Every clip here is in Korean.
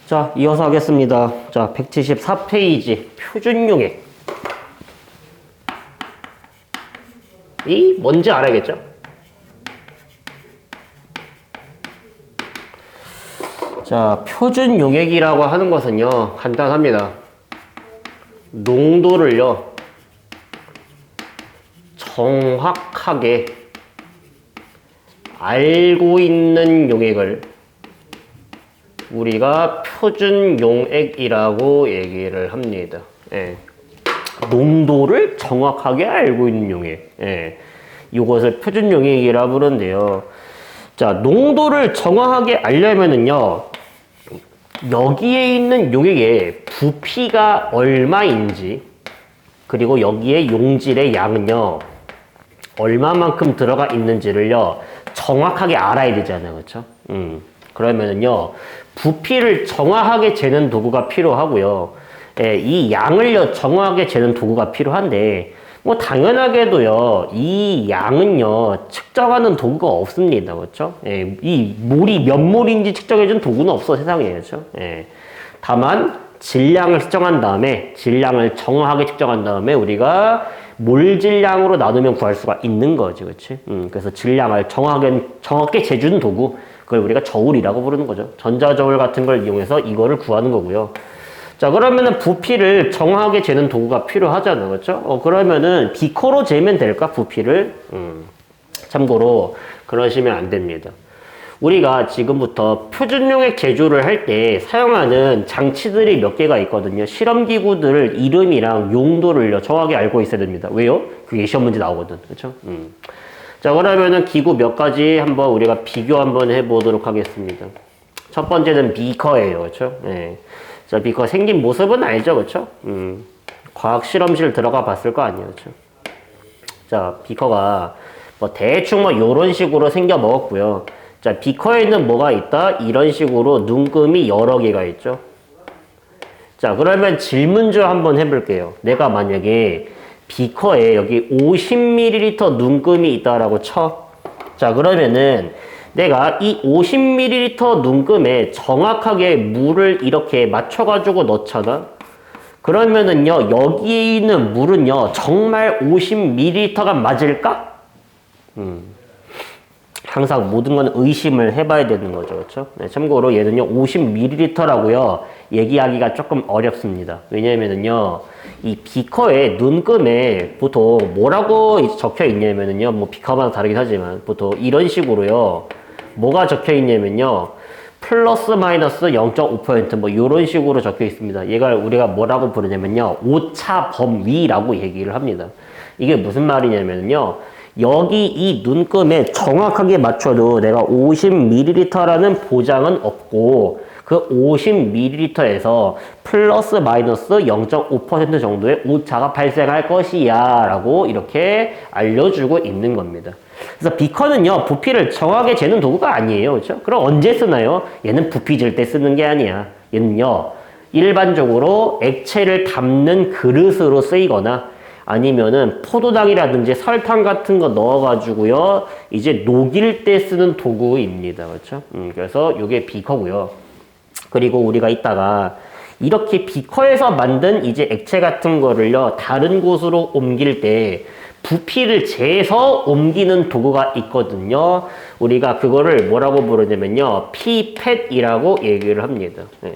자, 이어서 하겠습니다. 자, 174페이지 표준용액. 이 뭔지 알아야겠죠? 자, 표준용액이라고 하는 것은요, 간단합니다. 농도를요, 정확하게 알고 있는 용액을 우리가 표준용액이라고 얘기를 합니다. 예. 농도를 정확하게 알고 있는 용액. 예. 이것을 표준용액이라고 부르는데요. 자, 농도를 정확하게 알려면은요, 여기에 있는 용액의 부피가 얼마인지, 그리고 여기에 용질의 양은요, 얼마만큼 들어가 있는지를요, 정확하게 알아야 되잖아요. 그렇죠? 그러면은요, 부피를 정확하게 재는 도구가 필요하고요. 예, 이 양을요, 정확하게 재는 도구가 필요한데, 뭐, 당연하게도요, 이 양은요, 측정하는 도구가 없습니다. 그렇죠? 예, 이 몰이 몇 몰인지 측정해준 도구는 없어, 세상에. 그렇죠? 예. 다만, 질량을 측정한 다음에, 질량을 정확하게 측정한 다음에, 우리가 몰질량으로 나누면 구할 수가 있는 거지. 그렇지? 그래서 질량을 정확하게 재주는 도구, 그걸 우리가 저울이라고 부르는 거죠. 전자저울 같은 걸 이용해서 이거를 구하는 거고요. 자, 그러면은 부피를 정확하게 재는 도구가 필요하잖아. 그렇죠? 그러면은 비커로 재면 될까? 부피를? 참고로 그러시면 안 됩니다. 우리가 지금부터 표준용액 제조를 할 때 사용하는 장치들이 몇 개가 있거든요. 실험기구들 이름이랑 용도를요, 정확하게 알고 있어야 됩니다. 왜요? 그게 시험 문제 나오거든. 그렇죠? 자, 그러면은 기구 몇 가지 한번 우리가 비교 한번 해보도록 하겠습니다. 첫 번째는 비커예요. 그렇죠? 네. 자, 비커 생긴 모습은 알죠? 그렇죠? 과학 실험실 들어가 봤을 거 아니에요. 그렇죠? 자, 비커가 뭐 대충 뭐 요런 식으로 생겨 먹었고요. 자, 비커에는 뭐가 있다? 이런 식으로 눈금이 여러 개가 있죠. 자, 그러면 질문 좀 한번 해볼게요. 내가 만약에 비커에 여기 50ml 눈금이 있다라고 쳐. 자, 그러면은 내가 이 50ml 눈금에 정확하게 물을 이렇게 맞춰가지고 넣잖아. 그러면은요, 여기에 있는 물은요, 정말 50ml가 맞을까? 항상 모든 건 의심을 해봐야 되는 거죠. 그렇죠? 네, 참고로 얘는요, 50ml라고요, 얘기하기가 조금 어렵습니다. 왜냐면은요, 이 비커의 눈금에 보통 뭐라고 적혀 있냐면은요, 뭐 비커마다 다르긴 하지만 보통 이런 식으로요, 뭐가 적혀 있냐면요, 플러스 마이너스 0.5% 뭐 이런 식으로 적혀 있습니다. 얘가 우리가 뭐라고 부르냐면요, 오차 범위라고 얘기를 합니다. 이게 무슨 말이냐면요, 여기 이 눈금에 정확하게 맞춰도 내가 50ml라는 보장은 없고, 그 50ml에서 플러스 마이너스 0.5% 정도의 오차가 발생할 것이야 라고 이렇게 알려주고 있는 겁니다. 그래서 비커는요, 부피를 정확하게 재는 도구가 아니에요. 그렇죠? 그럼 언제 쓰나요? 얘는 부피 잴 때 쓰는 게 아니야. 얘는요, 일반적으로 액체를 담는 그릇으로 쓰이거나 아니면은 포도당이라든지 설탕 같은 거 넣어가지고요, 이제 녹일 때 쓰는 도구입니다. 그렇죠? 그래서 이게 비커고요. 그리고 우리가 이따가 이렇게 비커에서 만든 이제 액체 같은 거를요, 다른 곳으로 옮길 때 부피를 재서 옮기는 도구가 있거든요. 우리가 그거를 뭐라고 부르냐면요, 피펫이라고 얘기를 합니다. 네.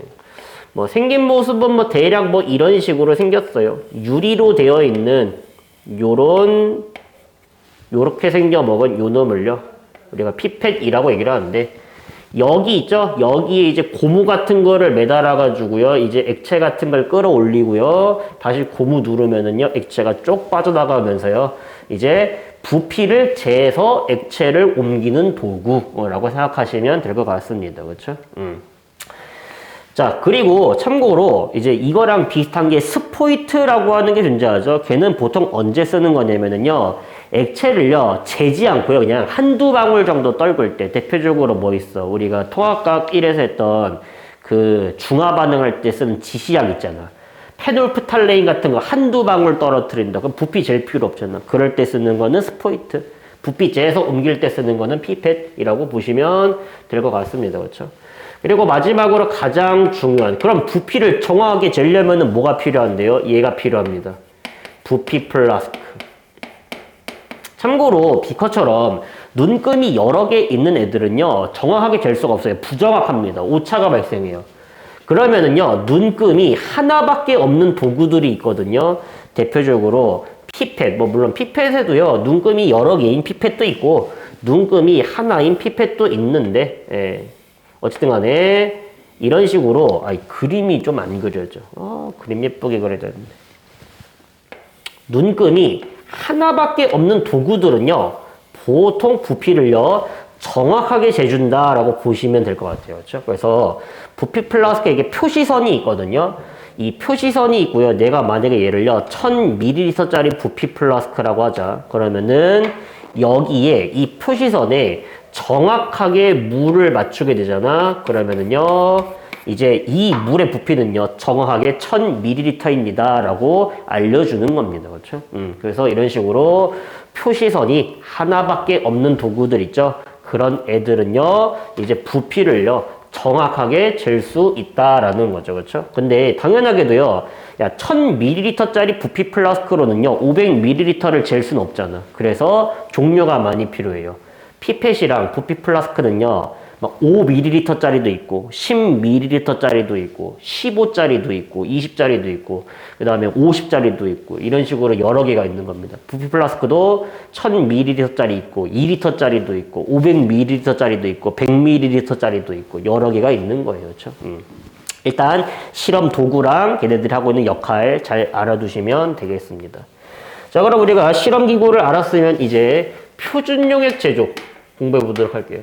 뭐 생긴 모습은 뭐 대략 뭐 이런 식으로 생겼어요. 유리로 되어 있는 요렇게 생겨 먹은 요 놈을요, 우리가 피펫이라고 얘기를 하는데, 여기 있죠? 여기에 이제 고무 같은 거를 매달아 가지고요, 이제 액체 같은 걸 끌어올리고요, 다시 고무 누르면은요, 액체가 쭉 빠져나가면서요, 이제 부피를 재서 액체를 옮기는 도구라고 생각하시면 될 것 같습니다. 그렇죠? 자, 그리고 참고로 이제 이거랑 비슷한 게 스포이트라고 하는 게 존재하죠. 걔는 보통 언제 쓰는 거냐면은요, 액체를요, 재지 않고요, 그냥 한두 방울 정도 떨굴 때, 대표적으로 뭐 있어? 우리가 통합과학 1에서 했던 그 중화 반응할 때 쓰는 지시약 있잖아. 페놀프탈레인 같은 거 한두 방울 떨어뜨린다. 그럼 부피 잴 필요 없잖아. 그럴 때 쓰는 거는 스포이트. 부피 재서 옮길 때 쓰는 거는 피펫이라고 보시면 될 것 같습니다. 그렇죠? 그리고 마지막으로 가장 중요한, 그럼 부피를 정확하게 재려면은 뭐가 필요한데요? 얘가 필요합니다. 부피 플라스크. 참고로 비커처럼 눈금이 여러 개 있는 애들은요, 정확하게 잴 수가 없어요. 부정확합니다. 오차가 발생해요. 그러면은요, 눈금이 하나밖에 없는 도구들이 있거든요. 대표적으로 피펫, 뭐 물론 피펫에도요, 눈금이 여러 개인 피펫도 있고, 눈금이 하나인 피펫도 있는데, 예. 어쨌든 간에 이런 식으로, 그림이 좀 안 그려져. 그림 예쁘게 그려야 되는데. 눈금이 하나밖에 없는 도구들은요, 보통 부피를요, 정확하게 재준다라고 보시면 될 것 같아요. 그렇죠? 그래서 부피 플라스크에게 표시선이 있거든요. 이 표시선이 있고요. 내가 만약에 얘를요, 1000ml짜리 부피 플라스크라고 하자. 그러면은 여기에 이 표시선에 정확하게 물을 맞추게 되잖아. 그러면은요, 이제 이 물의 부피는요, 정확하게 1000ml입니다. 라고 알려주는 겁니다. 그렇죠? 그래서 이런 식으로 표시선이 하나밖에 없는 도구들 있죠? 그런 애들은요, 이제 부피를요, 정확하게 잴 수 있다라는 거죠. 그렇죠? 근데 당연하게도요, 야, 1000ml짜리 부피 플라스크로는요, 500ml를 잴 수는 없잖아. 그래서 종류가 많이 필요해요. 피펫이랑 부피 플라스크는요, 막 5ml짜리도 있고, 10ml짜리도 있고, 15짜리도 있고, 20짜리도 있고, 그 다음에 50짜리도 있고, 이런 식으로 여러 개가 있는 겁니다. 부피 플라스크도 1000ml짜리 있고, 2리터짜리도 있고, 500ml짜리도 있고, 100ml짜리도 있고, 여러 개가 있는 거예요. 그렇죠? 일단 실험 도구랑 걔네들이 하고 있는 역할 잘 알아두시면 되겠습니다. 자, 그럼 우리가 실험 기구를 알았으면 이제 표준 용액 제조 공부해 보도록 할게요.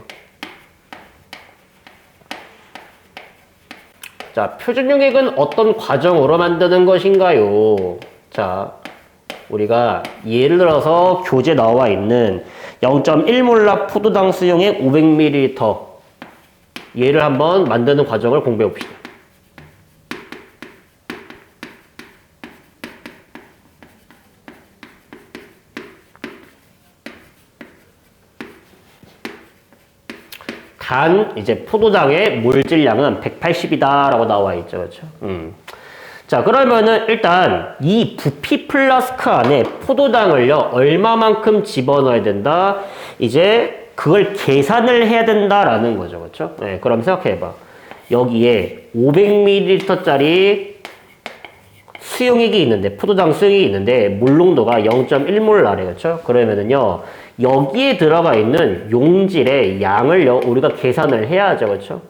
자, 표준 용액은 어떤 과정으로 만드는 것인가요? 자, 우리가 예를 들어서 교재 나와 있는 0.1몰라 포도당 수용액 500ml 얘를 한번 만드는 과정을 공부해 봅시다. 단 이제 포도당의 몰질량은 180이다 라고 나와 있죠. 그렇죠? 자, 그러면은 일단 이 부피 플라스크 안에 포도당을요, 얼마만큼 집어넣어야 된다? 이제 그걸 계산을 해야 된다라는 거죠. 그렇죠? 네, 그럼 생각해 봐. 여기에 500ml짜리 수용액이 있는데, 포도당 수용액이 있는데 몰농도가 0.1몰라래. 그렇죠? 그러면은요, 여기에 들어가 있는 용질의 양을요, 우리가 계산을 해야죠. 그렇죠?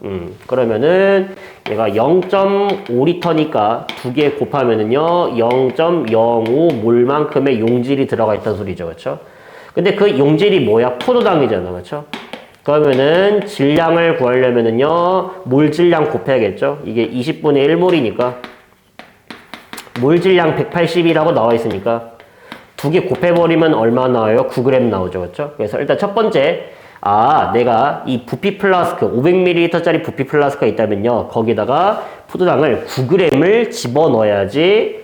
그러면은 얘가 0.5리터니까 두 개 곱하면은요, 0.05몰만큼의 용질이 들어가 있다는 소리죠. 그렇죠? 근데 그 용질이 뭐야? 포도당이잖아. 그렇죠? 그러면은 질량을 구하려면은요, 몰 질량 곱해야겠죠? 이게 20분의 1몰이니까 몰 질량 180이라고 나와 있으니까 두 개 곱해버리면 얼마 나와요? 9g 나오죠. 그렇죠? 그래서 일단 첫 번째, 내가 이 부피 플라스크, 500ml짜리 부피 플라스크가 있다면요, 거기다가 포도당을 9g을 집어넣어야지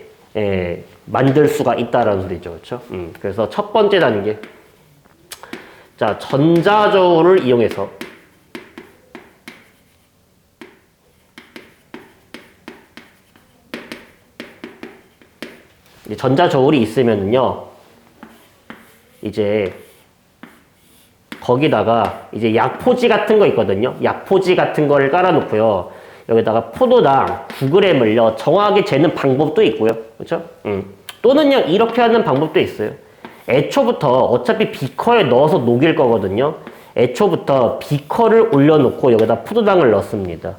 만들 수가 있다라는 소리죠. 그렇죠? 그래서 첫 번째 단계, 자, 전자저울을 이용해서 전자저울이 있으면요, 이제 거기다가 이제 약포지 같은 거 있거든요. 약포지 같은 거를 깔아놓고요, 여기다가 포도당 9g을요 정확하게 재는 방법도 있고요. 그렇죠? 또는요, 이렇게 하는 방법도 있어요. 애초부터 어차피 비커에 넣어서 녹일 거거든요. 애초부터 비커를 올려놓고 여기다 포도당을 넣습니다.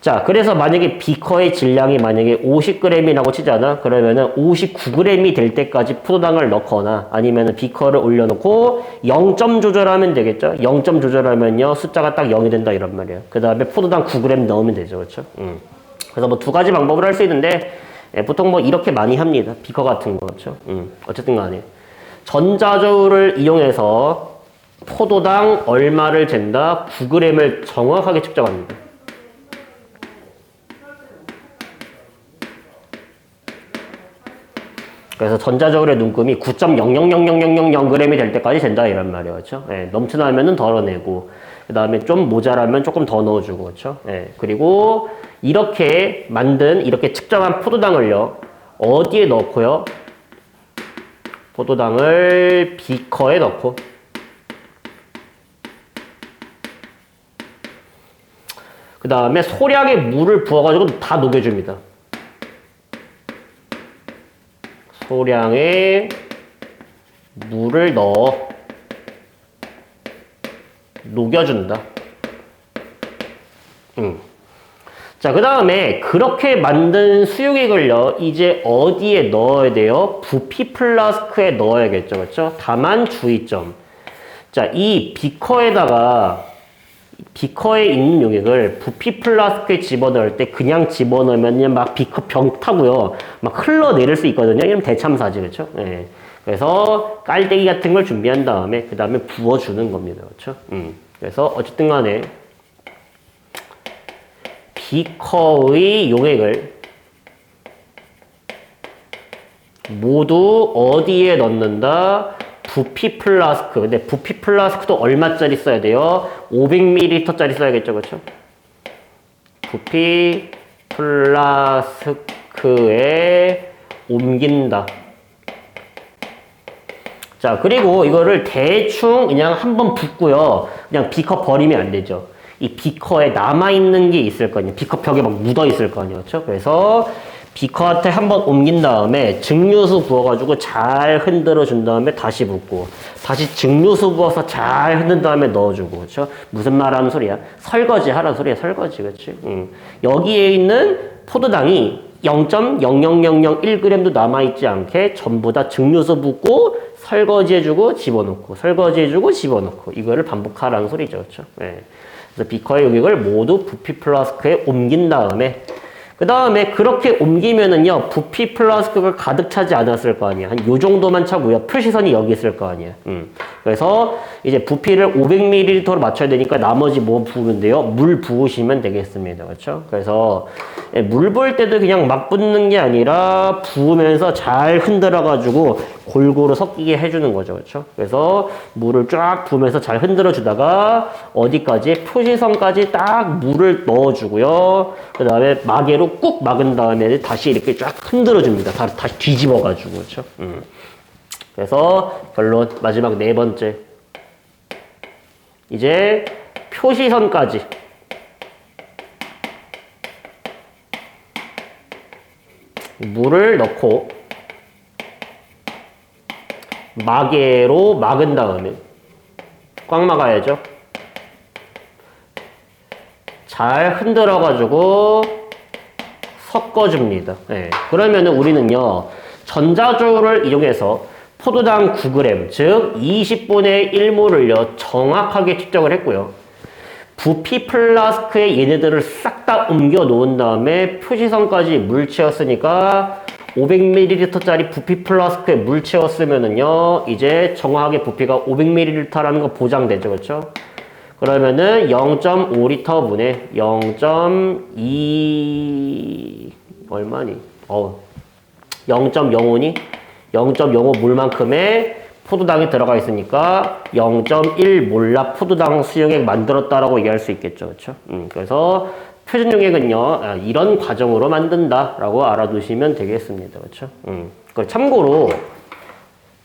자, 그래서 만약에 비커의 질량이 만약에 50g이라고 치잖아. 그러면은 59g이 될 때까지 포도당을 넣거나 아니면은 비커를 올려놓고 0점 조절하면 되겠죠. 0점 조절하면요, 숫자가 딱 0이 된다 이런 말이에요. 그 다음에 포도당 9g 넣으면 되죠. 그렇죠? 그래서 뭐 두 가지 방법을 할 수 있는데, 보통 뭐 이렇게 많이 합니다. 비커 같은 거. 그렇죠? 어쨌든 간에 전자저울을 이용해서 포도당 얼마를 잰다? 9g을 정확하게 측정합니다. 그래서 전자저울의 눈금이 9.00000000g이 될 때까지 된다 이란 말이에요. 그렇죠? 넘쳐나면은 덜어내고, 그 다음에 좀 모자라면 조금 더 넣어주고, 그렇죠? 예. 그리고 이렇게 만든, 이렇게 측정한 포도당을요, 어디에 넣고요? 포도당을 비커에 넣고, 그 다음에 소량의 물을 부어가지고 다 녹여줍니다. 소량의 물을 넣어 녹여준다. 자, 그 다음에 그렇게 만든 수육액을요, 이제 어디에 넣어야 돼요? 부피 플라스크에 넣어야겠죠. 그렇죠? 다만 주의점. 자, 이 비커에 있는 용액을 부피 플라스크에 집어넣을 때 그냥 집어넣으면 막 비커 병 타고요. 막 흘러내릴 수 있거든요. 이러면 대참사지. 그렇죠? 예. 그래서 깔때기 같은 걸 준비한 다음에 그 다음에 부어주는 겁니다. 그렇죠? 그래서 어쨌든 간에 비커의 용액을 모두 어디에 넣는다? 부피 플라스크. 근데 부피 플라스크도 얼마짜리 써야 돼요? 500ml짜리 써야겠죠. 그렇죠? 부피 플라스크에 옮긴다. 자, 그리고 이거를 대충 그냥 한번 붓고요. 그냥 비커 버리면 안 되죠. 이 비커에 남아있는 게 있을 거 아니에요. 비커 벽에 막 묻어있을 거 아니에요. 그렇죠? 그래서 비커한테 한번 옮긴 다음에 증류수 부어가지고 잘 흔들어 준 다음에 다시 붓고, 다시 증류수 부어서 잘 흔든 다음에 넣어주고, 그렇죠? 무슨 말 하는 소리야? 설거지 하라는 소리야, 설거지, 그렇지? 여기에 있는 포도당이 0.00001g도 남아있지 않게 전부 다 증류수 붓고, 설거지해주고, 집어넣고, 설거지해주고, 집어넣고, 이거를 반복하라는 소리죠, 그렇죠? 네. 그래서 비커의 용액을 모두 부피 플라스크에 옮긴 다음에, 그 다음에 그렇게 옮기면은요, 부피 플라스크가 가득 차지 않았을 거 아니에요. 한 요 정도만 차고요. 표시선이 여기 있을 거 아니에요. 그래서 이제 부피를 500ml로 맞춰야 되니까 나머지 뭐 부으면 돼요? 물 부으시면 되겠습니다. 그렇죠? 그래서 물 부을 때도 그냥 막 붓는 게 아니라 부으면서 잘 흔들어가지고 골고루 섞이게 해주는 거죠. 그렇죠? 그래서 물을 쫙 부으면서 잘 흔들어 주다가 어디까지? 표시선까지 딱 물을 넣어주고요. 그 다음에 마개로 꾹 막은 다음에 다시 이렇게 쫙 흔들어 줍니다. 다시 뒤집어가지고. 그렇죠? 그래서 결론 마지막 네 번째. 이제 표시선까지 물을 넣고 마개로 막은 다음에 꽉 막아야죠. 잘 흔들어 가지고 섞어줍니다. 네. 그러면은 우리는요, 전자조를 이용해서 포도당 9g, 즉 20분의 1몰을요 정확하게 측정을 했고요. 부피 플라스크에 얘네들을 싹 다 옮겨 놓은 다음에 표시선까지 물 채웠으니까 500ml짜리 부피 플라스크에 물 채웠으면은요, 이제 정확하게 부피가 500ml라는 거 보장되죠. 그렇죠? 그러면은 0.5L 분의 0.2 얼마니? 0.05니? 0.05 물만큼의 포도당이 들어가 있으니까 0.1몰라 포도당 수용액 만들었다라고 얘기할 수 있겠죠. 그렇죠? 그래서 표준 용액은요, 이런 과정으로 만든다라고 알아두시면 되겠습니다. 그렇죠? 참고로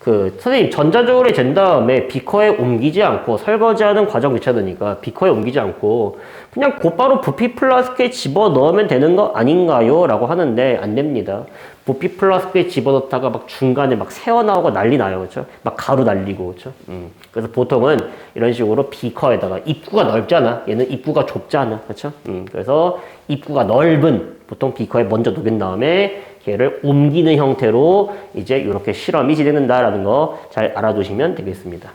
선생님 전자조울에 잰 다음에 비커에 옮기지 않고 설거지하는 과정 귀찮으니까 비커에 옮기지 않고 그냥 곧바로 부피 플라스크에 집어넣으면 되는 거 아닌가요? 라고 하는데 안 됩니다. 부피 플라스크에 집어넣다가 막 중간에 막 새어나오고 난리 나요. 그렇죠? 막 가루 날리고. 그렇죠? 그래서 보통은 이런 식으로 비커에다가 입구가 넓잖아. 얘는 입구가 좁잖아. 그렇죠? 그래서 입구가 넓은 보통 비커에 먼저 녹인 다음에 걔를 옮기는 형태로 이제 이렇게 실험이 진행된다라는 거 잘 알아두시면 되겠습니다.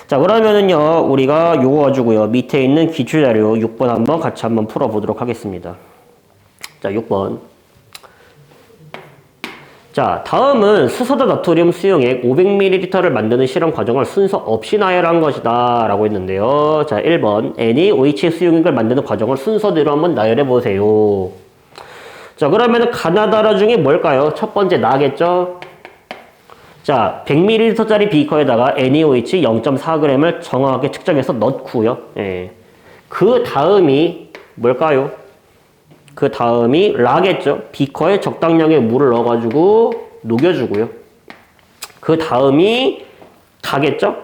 자, 그러면은요, 우리가 요거 가지고요, 밑에 있는 기출자료 6번 한번 같이 한번 풀어보도록 하겠습니다. 자, 6번. 자, 다음은 수소다 나트륨 수용액 500ml를 만드는 실험 과정을 순서 없이 나열한 것이다 라고 했는데요. 자, 1번 NaOH 수용액을 만드는 과정을 순서대로 한번 나열해 보세요. 자, 그러면 가나다라 중에 뭘까요? 첫 번째 나겠죠? 자, 100ml짜리 비커에다가 NaOH 0.4g을 정확하게 측정해서 넣고요. 예. 그 다음이 뭘까요? 그 다음이 라겠죠. 비커에 적당량의 물을 넣어가지고 녹여주고요. 그 다음이 가겠죠.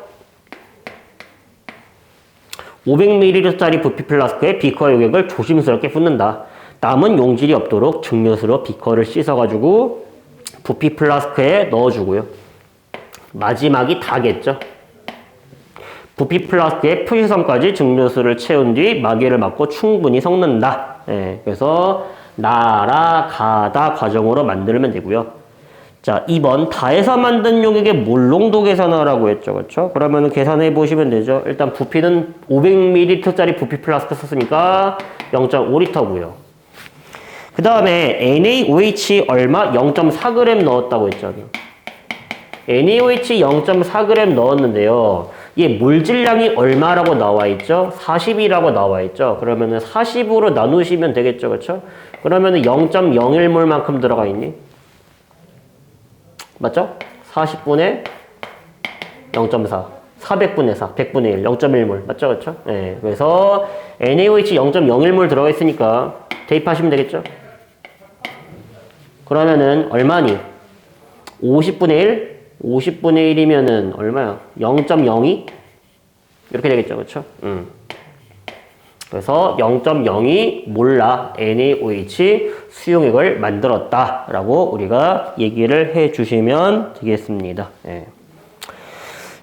500ml짜리 부피 플라스크에 비커 용액을 조심스럽게 붓는다. 남은 용질이 없도록 증류수로 비커를 씻어가지고 부피 플라스크에 넣어주고요. 마지막이 다겠죠. 부피 플라스크에 표시선까지 증류수를 채운 뒤 마개를 막고 충분히 섞는다. 예, 그래서 날아가다 과정으로 만들면 되고요. 자, 2번 다해서 만든 용액의 몰농도 계산하라고 했죠. 그렇죠? 그러면 계산해 보시면 되죠. 일단 부피는 500ml짜리 부피 플라스크 썼으니까 0.5L고요. 그 다음에 NaOH 얼마? 0.4g 넣었다고 했잖아요. NaOH 0.4g 넣었는데요. 얘 물질량이 얼마라고 나와 있죠? 40이라고 나와 있죠. 그러면은 40으로 나누시면 되겠죠. 그렇죠? 그러면은 0.01몰만큼 들어가 있니? 맞죠? 40분의 0.4. 400분의 4, 100분의 1, 0.1몰. 맞죠? 그렇죠? 네. 그래서 NaOH 0.01몰 들어가 있으니까 대입하시면 되겠죠? 그러면은 얼마니? 50분의 1? 50분의 1이면은 얼마야? 0.02? 이렇게 되겠죠. 그렇죠? 그래서 0.02 몰라 NaOH 수용액을 만들었다라고 우리가 얘기를 해 주시면 되겠습니다. 예.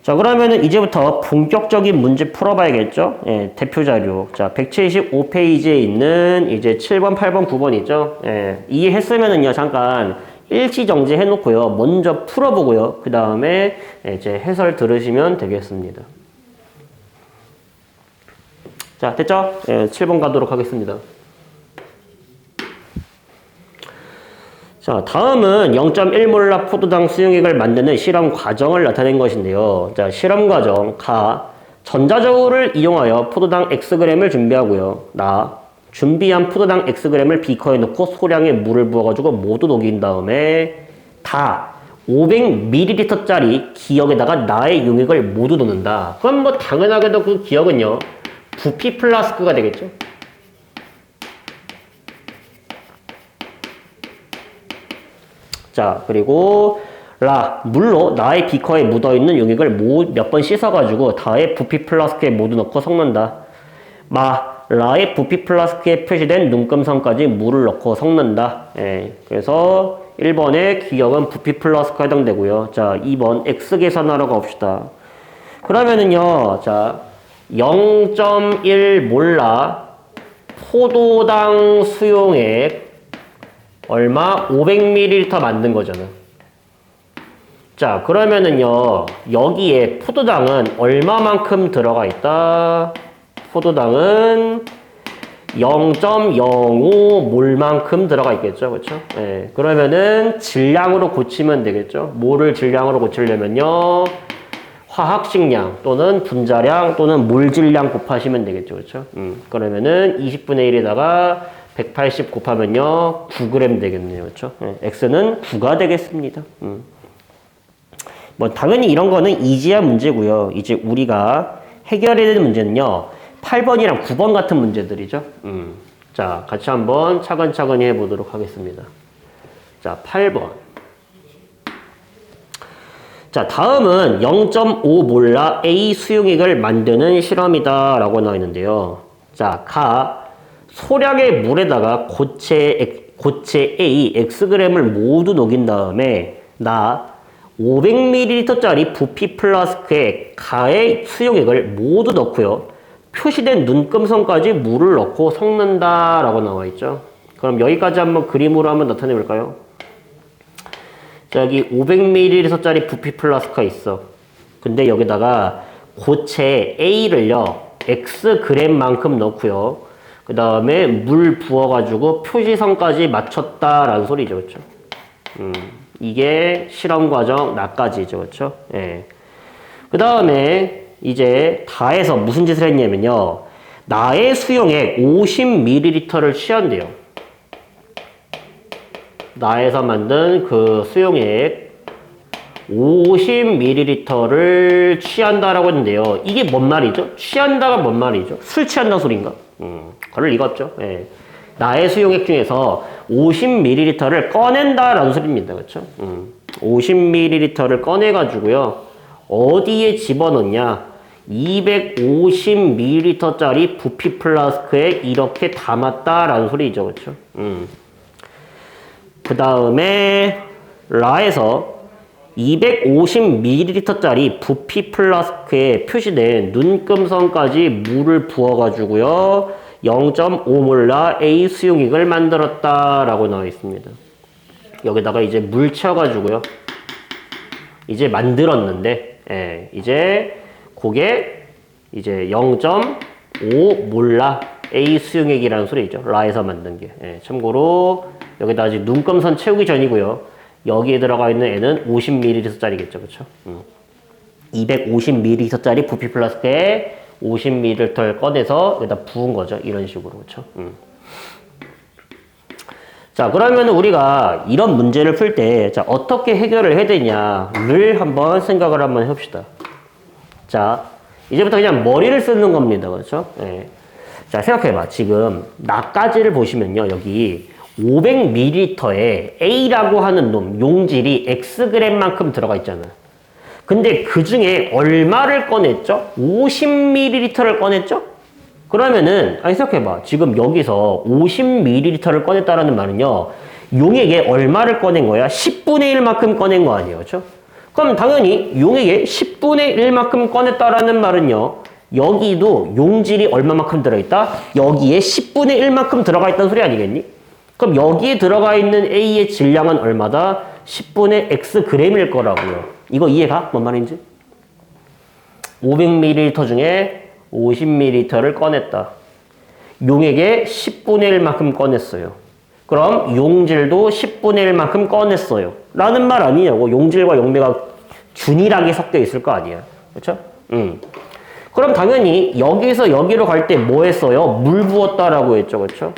자, 그러면은 이제부터 본격적인 문제 풀어봐야겠죠? 예, 대표 자료. 자, 175페이지에 있는 이제 7번, 8번, 9번 있죠? 예, 이해했으면은요, 잠깐 일시정지 해놓고요. 먼저 풀어보고요. 그 다음에 이제 해설 들으시면 되겠습니다. 자, 됐죠? 예, 7번 가도록 하겠습니다. 자, 다음은 0.1몰라 포도당 수용액을 만드는 실험 과정을 나타낸 것인데요. 자, 실험 과정. 전자저울을 이용하여 포도당 Xg을 준비하고요. 준비한 포도당 Xg을 비커에 넣고 소량의 물을 부어가지고 모두 녹인 다음에 500ml짜리 기역에다가 나의 용액을 모두 넣는다. 그럼 뭐 당연하게도 그 기역은요. 부피 플라스크가 되겠죠. 자, 그리고 물로 나의 비커에 묻어있는 용액을 몇 번 씻어가지고 다의 부피 플라스크에 모두 넣고 섞는다. 라의 부피 플라스크에 표시된 눈금선까지 물을 넣고 섞는다. 예, 그래서 1번의 기역은 부피 플라스크에 해당되고요. 자, 2번 X 계산하러 가봅시다. 그러면은요, 자, 0.1 몰라 포도당 수용액 얼마? 500ml 만든 거잖아. 자, 그러면은요, 여기에 포도당은 얼마만큼 들어가 있다? 포도당은 0.05몰만큼 들어가 있겠죠. 그렇죠? 예. 그러면은 질량으로 고치면 되겠죠. 몰을 질량으로 고치려면요. 화학식량 또는 분자량 또는 몰질량 곱하시면 되겠죠. 그렇죠? 그러면은 20분의 1에다가 180 곱하면요. 9g 되겠네요. 그렇죠? 예. X는 9가 되겠습니다. 뭐 당연히 이런 거는 이지한 문제고요. 이제 우리가 해결해야 되는 문제는요. 8번이랑 9번 같은 문제들이죠. 자, 같이 한번 차근차근히 해보도록 하겠습니다. 자, 8번. 자, 다음은 0.5몰라 A 수용액을 만드는 실험이다 라고 나와 있는데요. 자, 소량의 물에다가 고체 A Xg을 모두 녹인 다음에 500ml짜리 부피 플라스크에 가의 수용액을 모두 넣고요. 표시된 눈금선까지 물을 넣고 섞는다 라고 나와 있죠. 그럼 여기까지 한번 그림으로 한번 나타내 볼까요? 자, 여기 500ml짜리 부피 플라스크가 있어. 근데 여기다가 고체 A를요, Xg만큼 넣고요. 그 다음에 물 부어가지고 표시선까지 맞췄다라는 소리죠. 그렇죠? 이게 실험 과정 나까지죠. 그렇죠? 예. 그 다음에 이제 다해서 무슨 짓을 했냐면요. 나의 수용액 50ml를 취한대요. 나에서 만든 그 수용액 50ml를 취한다라고 했는데요. 이게 뭔 말이죠? 취한다가 뭔 말이죠? 술 취한다 소린가? 그럴 리가 없죠. 예. 나의 수용액 중에서 50ml를 꺼낸다라는 소리입니다. 그렇죠? 50ml를 꺼내가지고요. 어디에 집어넣냐? 250ml짜리 부피 플라스크에 이렇게 담았다라는 소리죠. 그렇죠? 그 다음에 라에서 250ml짜리 부피 플라스크에 표시된 눈금선까지 물을 부어가지고요. 0.5몰라 A 수용액을 만들었다라고 나와 있습니다. 여기다가 이제 물 채워가지고요. 이제 만들었는데, 예, 이제 그게 이제 0.5몰라 A 수용액이라는 소리죠. 라에서 만든 게. 예, 참고로 여기다 아직 눈금선 채우기 전이고요. 여기에 들어가 있는 애는 50ml짜리겠죠. 그렇죠? 250ml짜리 부피 플라스크에 50ml를 꺼내서 여기다 부은 거죠. 이런 식으로. 그렇죠? 자, 그러면 우리가 이런 문제를 풀 때, 자, 어떻게 해결을 해야 되냐를 한번 생각을 한번 해봅시다. 자, 이제부터 그냥 머리를 쓰는 겁니다. 그렇죠? 예. 자, 생각해봐. 지금 나까지를 보시면요. 여기 500ml에 A라고 하는 놈, 용질이 Xg만큼 들어가 있잖아요. 근데 그 중에 얼마를 꺼냈죠? 50ml를 꺼냈죠? 그러면은, 아니, 생각해봐. 지금 여기서 50ml를 꺼냈다라는 말은요, 용액에 얼마를 꺼낸 거야? 10분의 1만큼 꺼낸 거 아니에요. 그렇죠? 그럼 당연히 용액에 10분의 1만큼 꺼냈다라는 말은요, 여기도 용질이 얼마만큼 들어있다? 여기에 10분의 1만큼 들어가 있다는 소리 아니겠니? 그럼 여기에 들어가 있는 A의 질량은 얼마다? 10분의 Xg일 거라고요. 이거 이해가? 뭔 말인지? 500ml 중에 50ml를 꺼냈다. 용액에 10분의 1만큼 꺼냈어요. 그럼 용질도 10분의 1만큼 꺼냈어요. 라는 말 아니냐고. 용질과 용매가 균일하게 섞여 있을 거 아니야. 그렇죠? 그럼 당연히 여기서 여기로 갈 때 뭐 했어요? 물 부었다라고 했죠. 그렇죠?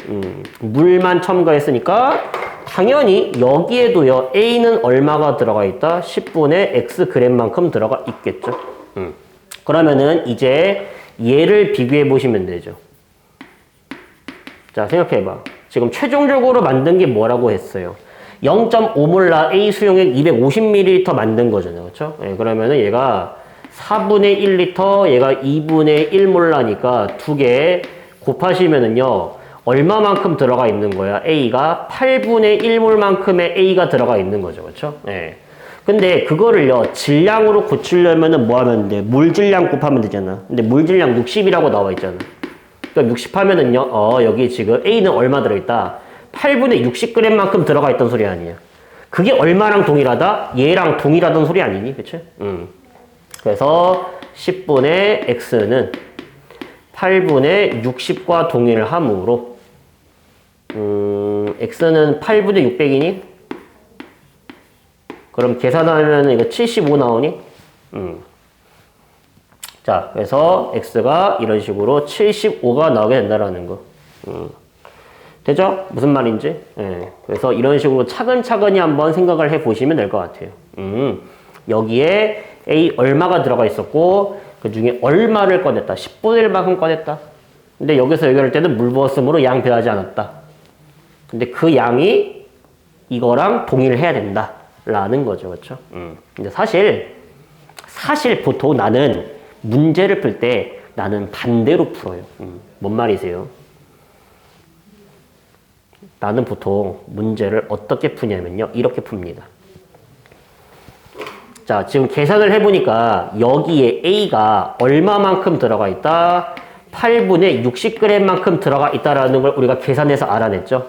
물만 첨가했으니까 당연히 여기에도요. A는 얼마가 들어가 있다? 10분의 Xg만큼 들어가 있겠죠. 그러면은 이제 얘를 비교해 보시면 되죠. 자, 생각해봐. 지금 최종적으로 만든 게 뭐라고 했어요? 0.5몰라 A 수용액 250ml 만든 거잖아요. 그렇죠? 예, 그러면은 얘가 4분의 1리터, 얘가 2분의 1몰라니까 두 개 곱하시면은요, 얼마만큼 들어가 있는 거야? A가 8분의 1몰만큼의 A가 들어가 있는 거죠. 그렇죠? 예. 근데 그거를요, 질량으로 고치려면은 뭐 하면 돼? 물 질량 곱하면 되잖아. 근데 물 질량 60이라고 나와 있잖아. 그러니까 60 하면은요, 여기 지금 A는 얼마 들어있다? 8분의 60g만큼 들어가 있던 소리 아니야. 그게 얼마랑 동일하다? 얘랑 동일하던 소리 아니니? 그치? 그래서 10분의 X는 8분의 60과 동일하므로 X는 8분의 600이니? 그럼 계산하면 이거 75 나오니? 자, 그래서 X가 이런 식으로 75가 나오게 된다라는 거. 되죠? 무슨 말인지? 예. 그래서 이런 식으로 차근차근히 한번 생각을 해 보시면 될 것 같아요. 여기에 A 얼마가 들어가 있었고, 그 중에 얼마를 꺼냈다. 10분의 1만큼 꺼냈다. 근데 여기서 얘기할 때는 물 부었으므로 양 변하지 않았다. 근데 그 양이 이거랑 동일해야 된다. 라는 거죠. 그렇죠? 근데 사실 보통 나는 문제를 풀 때 나는 반대로 풀어요. 뭔 말이세요? 나는 보통 문제를 어떻게 푸냐면요. 이렇게 풉니다. 자, 지금 계산을 해보니까 여기에 A가 얼마만큼 들어가 있다? 8분의 60g만큼 들어가 있다라는 걸 우리가 계산해서 알아냈죠?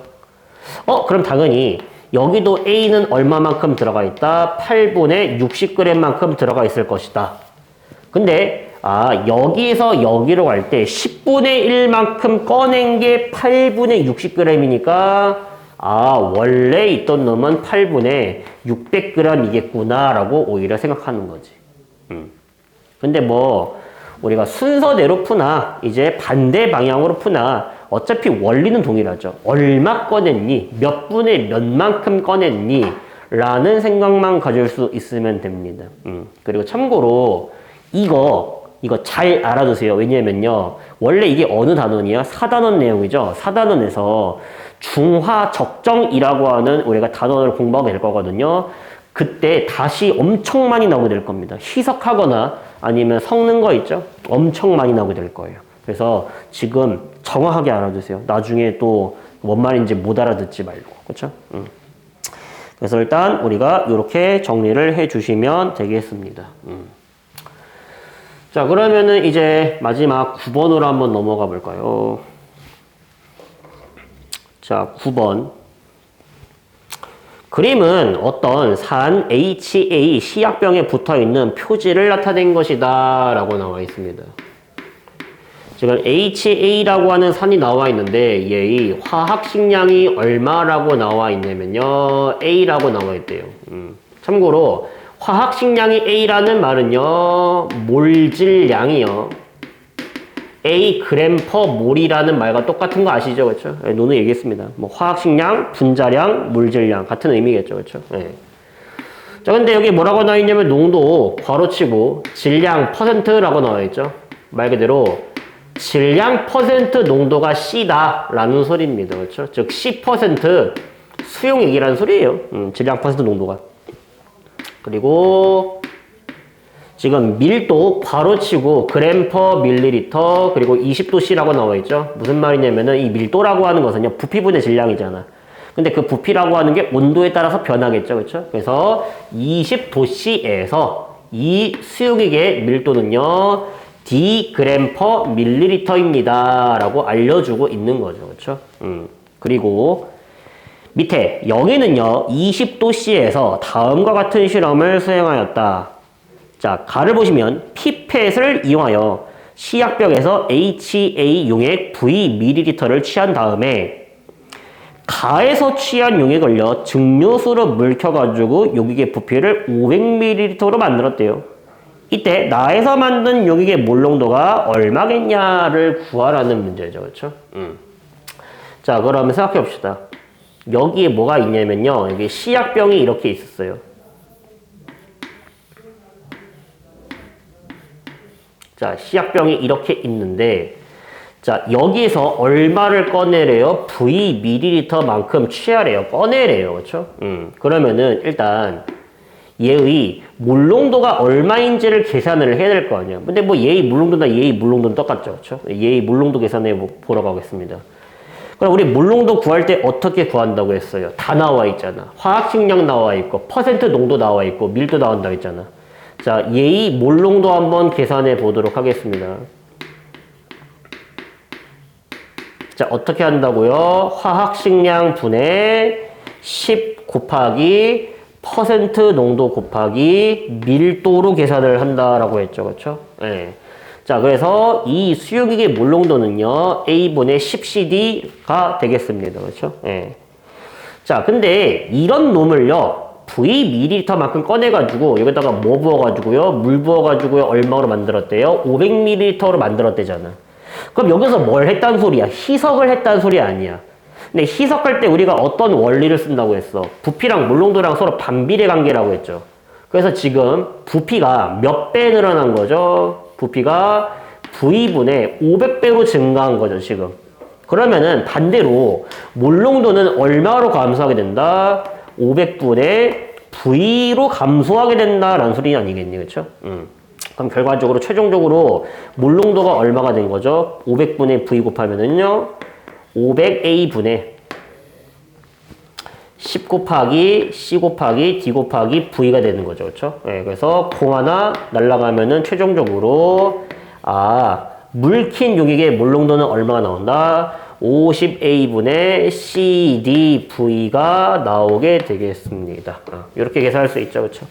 그럼 당연히 여기도 A는 얼마만큼 들어가 있다? 8분의 60g만큼 들어가 있을 것이다. 근데 여기에서 여기로 갈 때 10분의 1만큼 꺼낸 게 8분의 60g이니까 원래 있던 놈은 8분의 600g이겠구나 라고 오히려 생각하는 거지. 근데 뭐 우리가 순서대로 푸나 이제 반대 방향으로 푸나 어차피 원리는 동일하죠. 얼마 꺼냈니? 몇 분의 몇만큼 꺼냈니? 라는 생각만 가질 수 있으면 됩니다. 그리고 참고로 이거 잘 알아두세요. 왜냐면요. 원래 이게 어느 단원이야? 4단원 내용이죠. 4단원에서 중화적정이라고 하는 우리가 단원을 공부하게 될 거거든요. 그때 다시 엄청 많이 나오게 될 겁니다. 희석하거나 아니면 섞는 거 있죠? 엄청 많이 나오게 될 거예요. 그래서 지금 정확하게 알아두세요. 나중에 또 뭔 말인지 못 알아듣지 말고. 그렇죠? 그래서 일단 우리가 이렇게 정리를 해 주시면 되겠습니다. 자, 그러면은 이제 마지막 9번으로 한번 넘어가 볼까요? 자, 9번. 그림은 어떤 산 HA 시약병에 붙어 있는 표지를 나타낸 것이다 라고 나와 있습니다. 지금 HA라고 하는 산이 나와 있는데 얘의 화학 식량이 얼마라고 나와 있냐면요. A라고 나와 있대요. 참고로 화학 식량이 A라는 말은요. 몰질량이요. A 그램 퍼 몰이라는 말과 똑같은 거 아시죠? 그렇죠? 네, 노는 얘기했습니다. 뭐 화학 식량, 분자량, 물질량 같은 의미겠죠. 그렇죠? 네. 자, 근데 여기 뭐라고 나와 있냐면 농도 괄호치고 질량 퍼센트라고 나와 있죠. 말 그대로 질량 퍼센트 농도가 C다라는 소리입니다. 그렇죠? 즉 C% 수용액이라는 소리예요. 질량 퍼센트 농도가. 그리고 지금 밀도 괄호치고 그램 퍼 밀리리터 그리고 20도씨라고 나와 있죠. 무슨 말이냐면은 이 밀도라고 하는 것은요. 부피분의 질량이잖아. 근데 그 부피라고 하는 게 온도에 따라서 변하겠죠. 그렇죠? 그래서 20도씨에서 이 수용액의 밀도는요. D 그램 퍼 밀리리터입니다. 라고 알려주고 있는 거죠. 그렇죠? 그리고 밑에 여기는요. 20도씨에서 다음과 같은 실험을 수행하였다. 자, 가를 보시면 피펫을 이용하여 시약병에서 HA 용액 V ml를 취한 다음에 가에서 취한 용액을요. 증류수로 물켜가지고 용액의 부피를 500ml로 만들었대요. 이때 나에서 만든 용액의 몰농도가 얼마겠냐를 구하라는 문제죠. 그렇죠? 자, 그러면 생각해 봅시다. 여기에 뭐가 있냐면요. 여기 시약병이 이렇게 있었어요. 자, 시약병이 이렇게 있는데 자, 여기에서 얼마를 꺼내래요? V ml만큼 취하래요. 꺼내래요. 그렇죠? 그러면은 일단 얘의 물농도가 얼마인지를 계산을 해야 될 거 아니야. 근데 뭐 얘의 물농도나 얘의 물농도는 똑같죠. 그렇죠? 얘의 물농도 계산해 보러 가겠습니다. 그럼 우리 물농도 구할 때 어떻게 구한다고 했어요? 다 나와 있잖아. 화학식량 나와 있고 퍼센트 농도 나와 있고 밀도 나온다고 했잖아. 자, 얘의 몰농도 한번 계산해 보도록 하겠습니다. 자, 어떻게 한다고요? 화학식량 분의 10 곱하기 퍼센트 농도 곱하기 밀도로 계산을 한다라고 했죠. 그렇죠? 네. 자, 그래서 이 수용액의 몰농도는요. A분의 10CD가 되겠습니다. 그렇죠? 네. 자, 근데 이런 놈을요. VmL만큼 꺼내가지고 여기다가 뭐 부어가지고요? 물 부어가지고요. 얼마로 만들었대요? 500ml로 만들었대잖아. 그럼 여기서 뭘 했단 소리야? 희석을 했단 소리 아니야. 근데 희석할 때 우리가 어떤 원리를 쓴다고 했어? 부피랑 물농도랑 서로 반비례 관계라고 했죠. 그래서 지금 부피가 몇 배 늘어난 거죠? 부피가 V분의 500배로 증가한 거죠, 지금. 그러면은 반대로 몰농도는 얼마로 감소하게 된다? 500분의 V로 감소하게 된다라는 소리 아니겠니? 그렇죠? 그럼 결과적으로 최종적으로 몰농도가 얼마가 된 거죠? 500분의 V 곱하면은요. 500A분의 10 곱하기 C 곱하기 D 곱하기 V가 되는 거죠. 그렇죠? 네, 그래서 공 하나 날라가면은 최종적으로 물킨 용액의 몰농도는 얼마가 나온다? 50A분의 CDV가 나오게 되겠습니다. 이렇게 계산할 수 있죠. 그렇죠?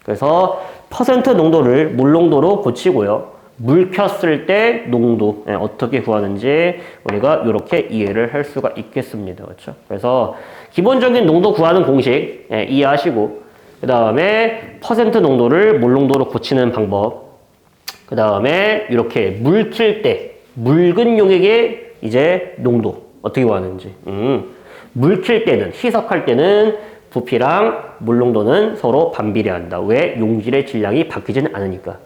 그래서 퍼센트 농도를 물농도로 고치고요. 물 켰을 때 농도 어떻게 구하는지 우리가 이렇게 이해를 할 수가 있겠습니다. 그렇죠? 그래서 기본적인 농도 구하는 공식 이해하시고 그 다음에 퍼센트 농도를 몰농도로 고치는 방법 그 다음에 이렇게 물 킬 때 묽은 용액의 이제 농도 어떻게 구하는지 물 킬 때는 희석할 때는 부피랑 물농도는 서로 반비례한다. 왜? 용질의 질량이 바뀌지는 않으니까.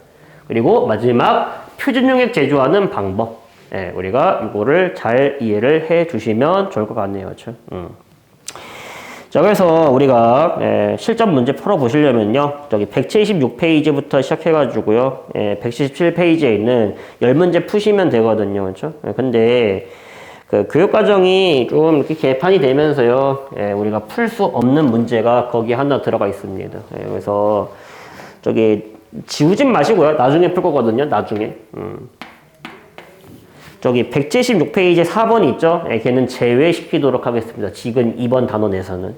그리고 마지막 표준용액 제조하는 방법. 예, 우리가 이거를 잘 이해를 해 주시면 좋을 것 같네요. 그렇죠? 자, 그래서 우리가 실전 문제 풀어보시려면요. 저기 176페이지부터 시작해가지고요. 177페이지에 있는 10문제 푸시면 되거든요. 그렇죠? 근데 그 교육과정이 좀 이렇게 개판이 되면서요. 우리가 풀 수 없는 문제가 거기 하나 들어가 있습니다. 그래서 저기 지우진 마시고요. 나중에 풀 거거든요. 나중에. 저기 176페이지에 4번이 있죠? 걔는 제외시키도록 하겠습니다. 지금 2번 단원 내에서는.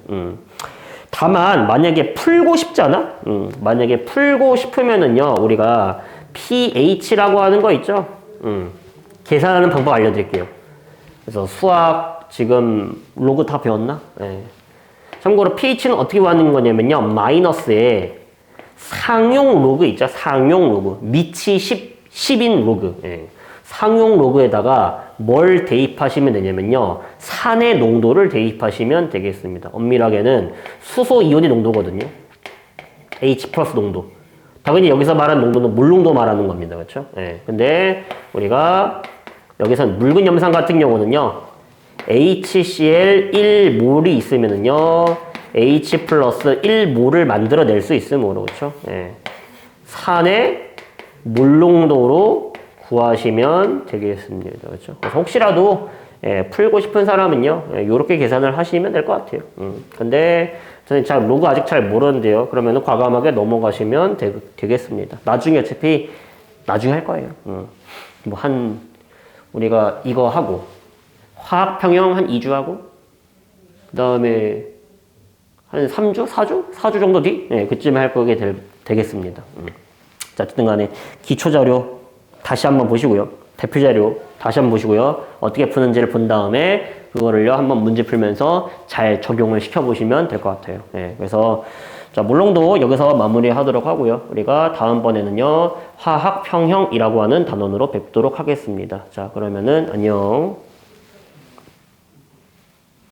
다만 만약에 풀고 싶잖아? 만약에 풀고 싶으면은요. 우리가 pH라고 하는 거 있죠? 계산하는 방법 알려드릴게요. 그래서 수학 지금 로그 다 배웠나? 예. 참고로 pH는 어떻게 구하는 거냐면요. 마이너스에 상용 로그 있죠? 상용 로그. 밑이 10인 로그. 예. 상용 로그에다가 뭘 대입하시면 되냐면요. 산의 농도를 대입하시면 되겠습니다. 엄밀하게는 수소 이온의 농도거든요. H 플러스 농도. 당연히 여기서 말하는 농도는 물농도 말하는 겁니다. 그렇죠? 예. 근데 우리가 여기서는 묽은 염산 같은 경우는요. HCl 1몰이 있으면은요. H 플러스 1몰을 만들어낼 수 있으므로 그렇죠? 예. 산의 물농도로 구하시면 되겠습니다. 그렇죠? 그래서 혹시라도 풀고 싶은 사람은요, 요렇게 계산을 하시면 될 것 같아요. 근데 저는 로그 아직 잘 모르는데요. 그러면은 과감하게 넘어가시면 되겠습니다. 나중에 어차피 나중에 할 거예요. 우리가 이거 하고 화학 평형 한 2주 하고 그 다음에 한 3주? 4주? 4주 정도 뒤? 그쯤에 할 거게 되겠습니다. 자, 어쨌든 간에 기초 자료 다시 한번 보시고요. 대표 자료 다시 한번 보시고요. 어떻게 푸는지를 본 다음에 그거를요 한번 문제 풀면서 잘 적용을 시켜보시면 될 것 같아요. 그래서 자, 물론도 여기서 마무리하도록 하고요. 우리가 다음번에는요 화학평형이라고 하는 단원으로 뵙도록 하겠습니다. 자, 그러면은 안녕.